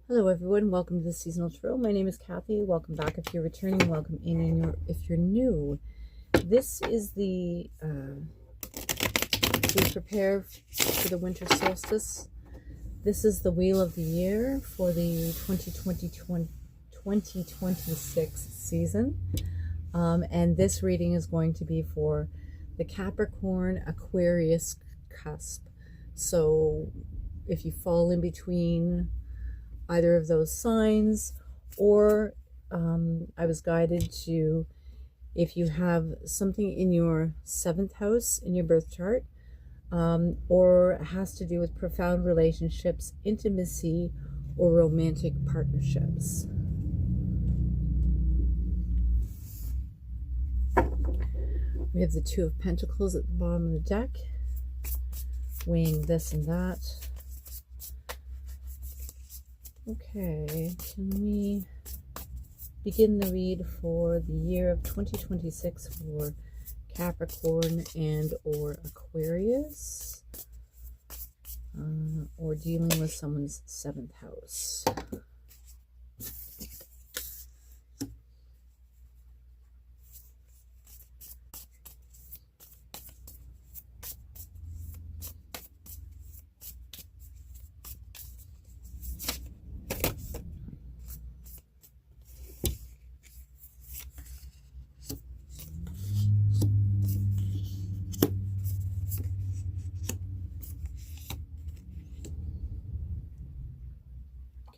Hello everyone, welcome to the Seasonal Tarot. My name is Kathy. Welcome back if you're returning, welcome in and if you're new. This is the to prepare for the winter solstice. This is the wheel of the year for the 2026 season. And this reading is going to be for the Capricorn Aquarius cusp. So if you fall in between either of those signs, or I was guided to, if you have something in your 7th house in your birth chart, or has to do with profound relationships, intimacy, or romantic partnerships. We have the Two of Pentacles at the bottom of the deck, weighing this and that. Okay, can we begin the read for the year of 2026 for Capricorn and or Aquarius, or dealing with someone's 7th house?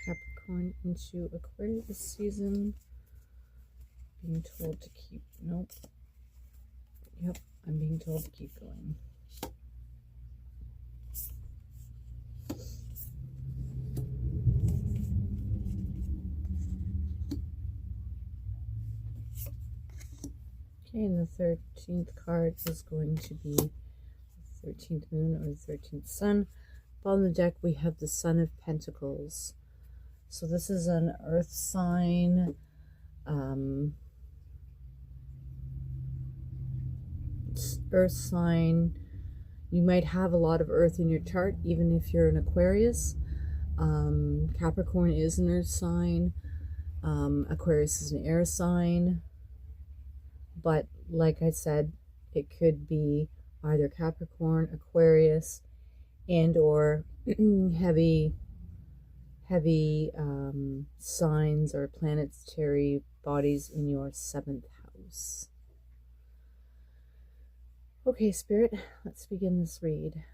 Capricorn into Aquarius season. Being told to keep, nope. Yep, I'm being told to keep going. Okay, and the 13th card is going to be the 13th moon or the 13th sun. On the deck we have the Son of Pentacles. So this is an earth sign, earth sign. You might have a lot of earth in your chart, even if you're an Aquarius. Capricorn is an earth sign. Aquarius is an air sign. But like I said, it could be either Capricorn, Aquarius, and or heavy signs or planetary bodies in your 7th house. Okay, Spirit, let's begin this read.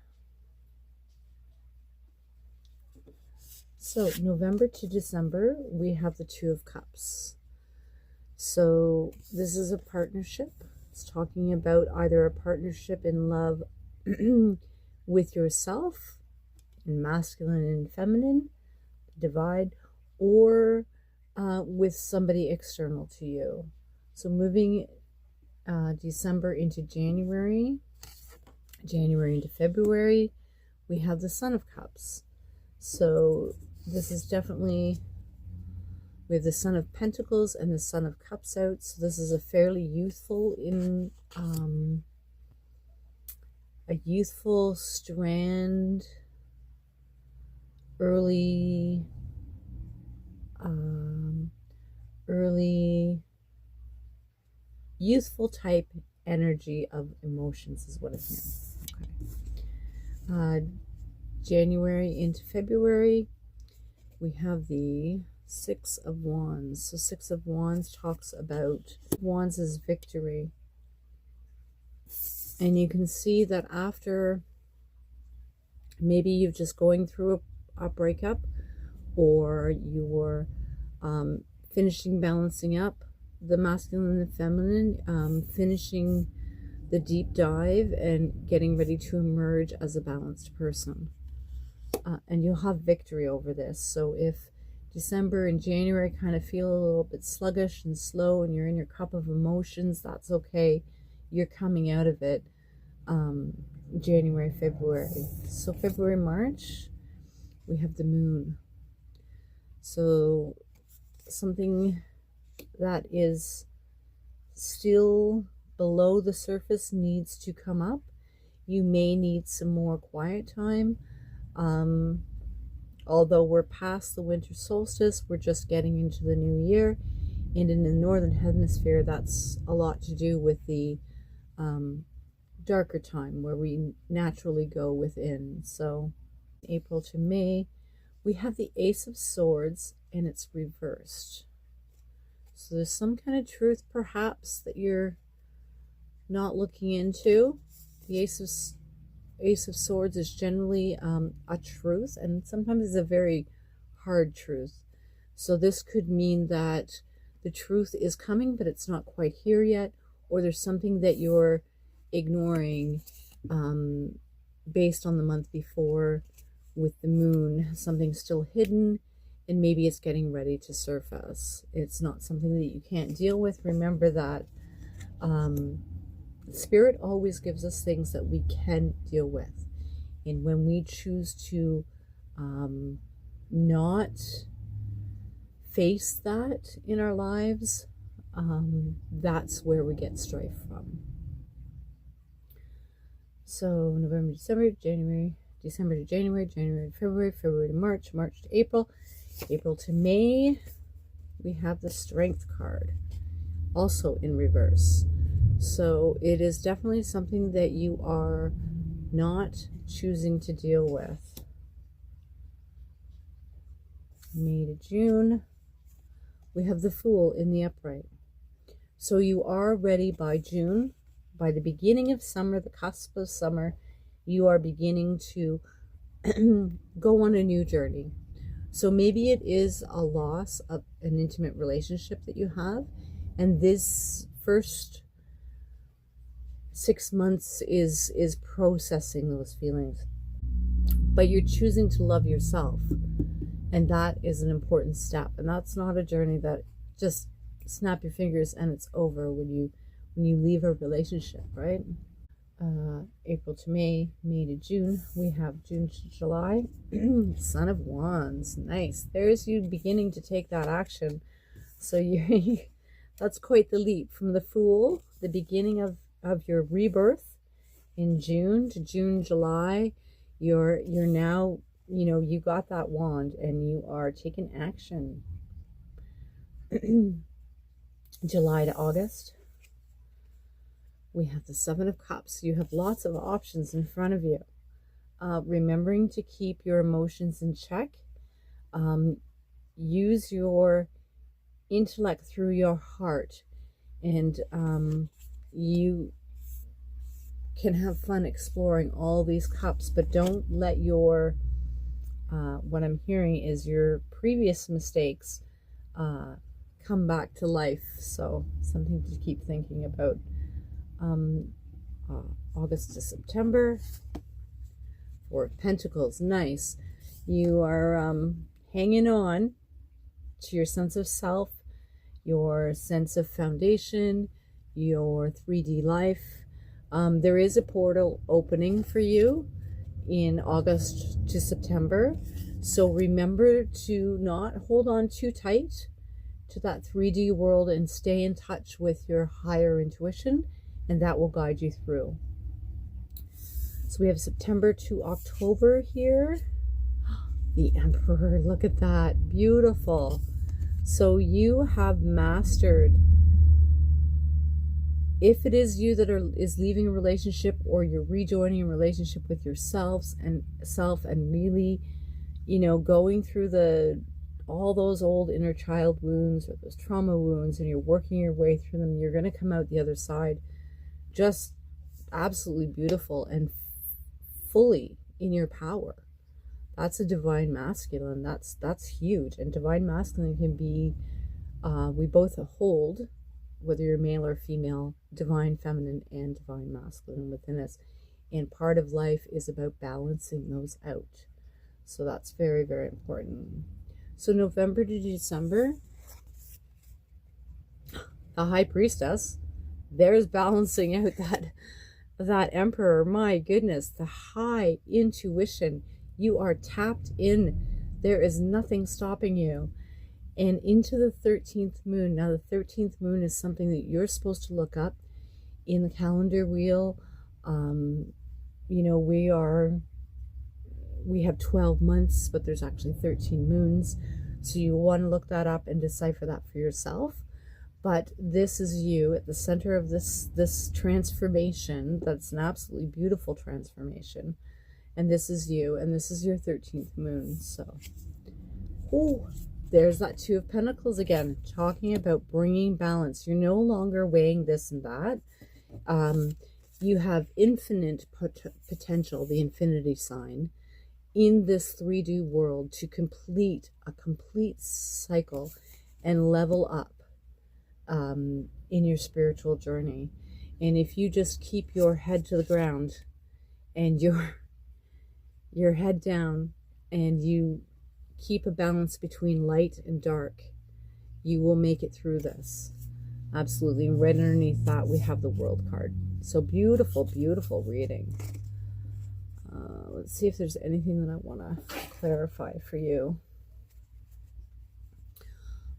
So, November to December, we have the Two of Cups. So, this is a partnership. It's talking about either a partnership in love with yourself, in masculine and feminine, divide, or with somebody external to you. So moving December into January into February, we have the Son of Cups. So this is definitely, we have the Son of Pentacles and the Son of Cups out. So this is a fairly youthful a youthful strand, early youthful type energy of emotions is what I'm hearing. Okay. January into February, we have the Six of Wands. So Six of Wands talks about, Wands is victory. And you can see that after maybe you're just going through a breakup, or you're finishing balancing up the masculine and feminine, finishing the deep dive and getting ready to emerge as a balanced person. And you'll have victory over this. So if December and January kind of feel a little bit sluggish and slow and you're in your cup of emotions, that's okay. You're coming out of it. January, February. So February, March, we have the moon. So something that is still below the surface needs to come up. You may need some more quiet time, Although we're past the winter solstice, we're just getting into the new year. And in the northern hemisphere, that's a lot to do with the darker time where we naturally go within. So April to May, we have the Ace of Swords and it's reversed. So there's some kind of truth perhaps that you're not looking into. The Ace of Swords is generally a truth, and sometimes it's a very hard truth. So this could mean that the truth is coming, but it's not quite here yet, or there's something that you're ignoring based on the month before with the moon, something still hidden, and maybe it's getting ready to surface. It's not something that you can't deal with. Remember that Spirit always gives us things that we can deal with. And when we choose to not face that in our lives, that's where we get strife from. So November, December, January, December to January, January to February, February to March, March to April, April to May, we have the Strength card, also in reverse. So it is definitely something that you are not choosing to deal with. May to June, we have the Fool in the upright. So you are ready by June. By the beginning of summer, the cusp of summer, you are beginning to go on a new journey. So maybe it is a loss of an intimate relationship that you have, and this first 6 months is processing those feelings. But you're choosing to love yourself, and that is an important step. And that's not a journey that just snap your fingers and it's over when you leave a relationship, right? April to May, May to June, we have June to July. Son of Wands, nice. There's you beginning to take that action. So you that's quite the leap from the Fool, the beginning of your rebirth in June to June, July. You're now, you got that wand and you are taking action. July to August, we have the Seven of Cups. You have lots of options in front of you. Remembering to keep your emotions in check. Use your intellect through your heart, and you can have fun exploring all these cups, but don't let your what I'm hearing is your previous mistakes come back to life. So something to keep thinking about. August to September, Four of Pentacles, nice. You are hanging on to your sense of self, your sense of foundation, your 3D life. There is a portal opening for you in August to September. So remember to not hold on too tight to that 3D world and stay in touch with your higher intuition, and that will guide you through. So we have September to October here. The Emperor, look at that, beautiful. So you have mastered, if it is you that is leaving a relationship, or you're rejoining a relationship with yourselves and really, going through all those old inner child wounds or those trauma wounds, and you're working your way through them, you're going to come out the other side just absolutely beautiful and fully in your power. That's a divine masculine. That's huge. And divine masculine can be, we both hold, whether you're male or female, divine feminine and divine masculine within us. And part of life is about balancing those out. So that's very, very important. So November to December, the High Priestess, there's balancing out that Emperor. My goodness, the high intuition. You are tapped in. There is nothing stopping you. And into the 13th moon. Now, the 13th moon is something that you're supposed to look up in the calendar wheel. we have 12 months, but there's actually 13 moons. So you want to look that up and decipher that for yourself. But this is you at the center of this transformation. That's an absolutely beautiful transformation. And this is you, and this is your 13th moon. So, oh, there's that Two of Pentacles again, talking about bringing balance. You're no longer weighing this and that. You have infinite potential, the infinity sign, in this 3D world to complete a complete cycle and level up in your spiritual journey. And if you just keep your head to the ground and your head down and you keep a balance between light and dark, you will make it through this. Absolutely. And right underneath that, we have the World card. So beautiful, beautiful reading. Let's see if there's anything that I want to clarify for you.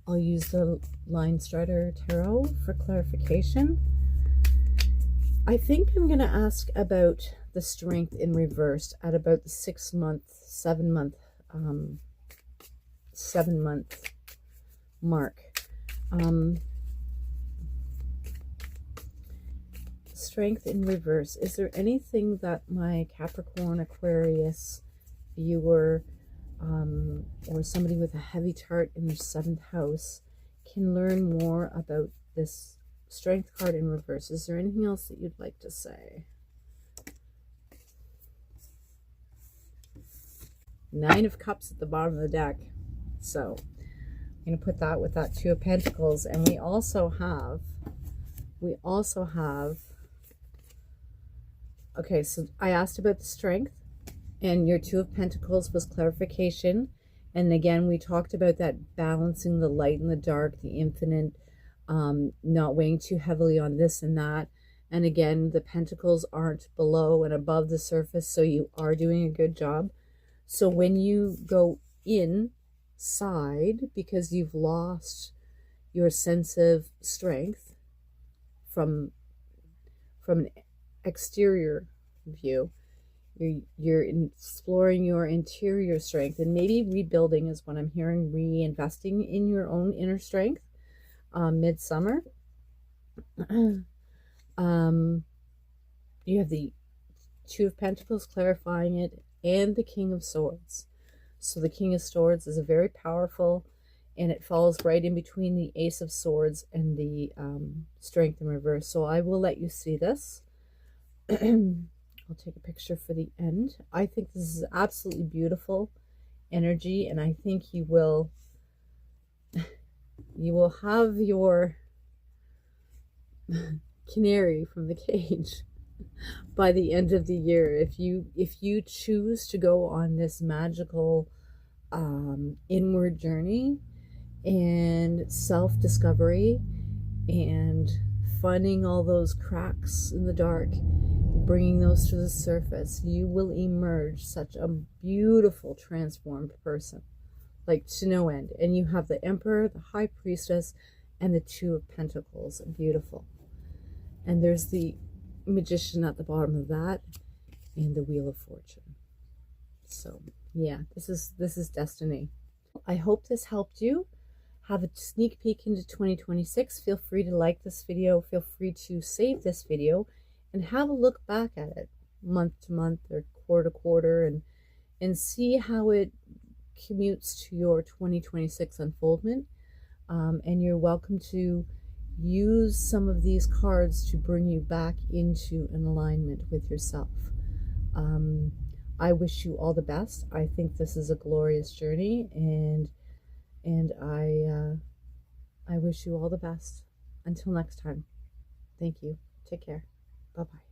I'll use the Line Strider Tarot for clarification. I think I'm going to ask about the strength in reverse at about the 7 month mark. Strength in reverse. Is there anything that my Capricorn Aquarius viewer or somebody with a heavy chart in their 7th house can learn more about this strength card in reverse? Is there anything else that you'd like to say? 9 of Cups at the bottom of the deck. So I'm going to put that with that Two of Pentacles. And we also have, okay, so I asked about the strength, and your Two of Pentacles was clarification. And again, we talked about that balancing the light and the dark, the infinite, not weighing too heavily on this and that. And again, the pentacles aren't below and above the surface, so you are doing a good job. So when you go inside, because you've lost your sense of strength from an exterior view, you're exploring your interior strength, and maybe rebuilding is what I'm hearing, reinvesting in your own inner strength. Midsummer, you have the Two of Pentacles clarifying it, and the King of Swords. So the King of Swords is a very powerful, and it falls right in between the Ace of Swords and the strength in reverse. So I will let you see this. I'll take a picture for the end. I think this is absolutely beautiful energy, and I think you will have your canary from the cage by the end of the year. If you choose to go on this magical inward journey and self-discovery and finding all those cracks in the dark, bringing those to the surface, you will emerge such a beautiful, transformed person, like to no end. And you have the Emperor, the High Priestess, and the Two of Pentacles. Beautiful. And there's the Magician at the bottom of that, and the Wheel of Fortune. So yeah, this is destiny. I hope this helped you. Have a sneak peek into 2026. Feel free to like this video. Feel free to save this video and have a look back at it month to month or quarter to quarter, and see how it commutes to your 2026 unfoldment. And you're welcome to use some of these cards to bring you back into an alignment with yourself. I wish you all the best. I think this is a glorious journey, and I wish you all the best. Until next time, thank you. Take care. Bye-bye.